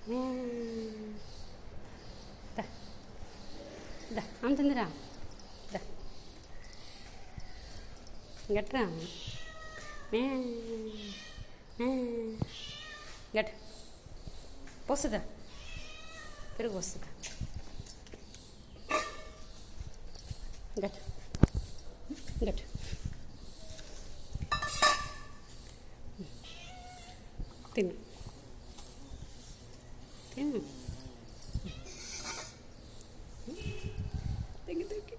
దా దా అంతుందిరా దా గట్రా గట్ పోస్తుందా పెరుగు పోస్తుందా gut gut తిను తిను తగ్గి తగ్గి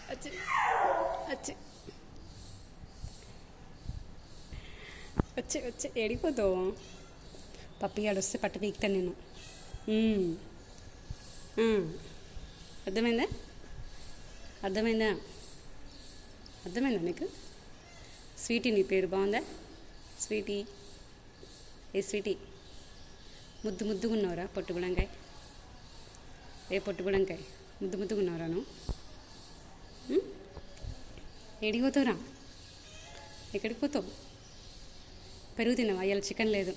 వచ్చి వచ్చి వచ్చి వచ్చి ఏడిపోతావు పప్పిగాడు వస్తే పట్టు పీకుతాను నేను అర్థమైందా అర్థమైందా అర్థమైందా నీకు స్వీటీ నీ పేరు బాగుందా స్వీటీ ఏ స్వీటీ ముద్దు ముద్దుగా ఉన్నావురా పొట్టుగుడంకాయ ఏ పొట్టుగుడంకాయ ముద్దు ముద్దుగా ఉన్నావురా నువ్వు ఏడికి పోతావురా ఎక్కడికి పోతావు పెరుగు తిన్నావా ఇవాళ చికెన్ లేదు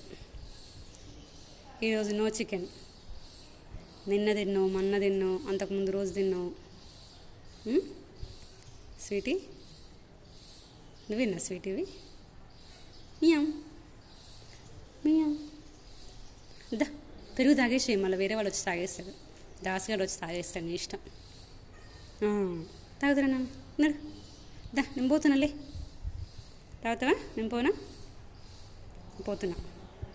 ఈరోజు నో చికెన్ నిన్న తిన్నావు మొన్న తిన్నావు అంతకుముందు రోజు తిన్నావు స్వీటీ నువ్వేనా స్వీటీవి మియాం మియాం దా పెరుగు తాగేసి మళ్ళీ వేరే వాళ్ళు వచ్చి తాగేస్తాడు దాసుగాడు వచ్చి తాగేస్తాడు నీ ఇష్టం తాగుతురా నన్ను దా నేను పోతున్నాలే తాగుతావా నేను పోనా పోతున్నా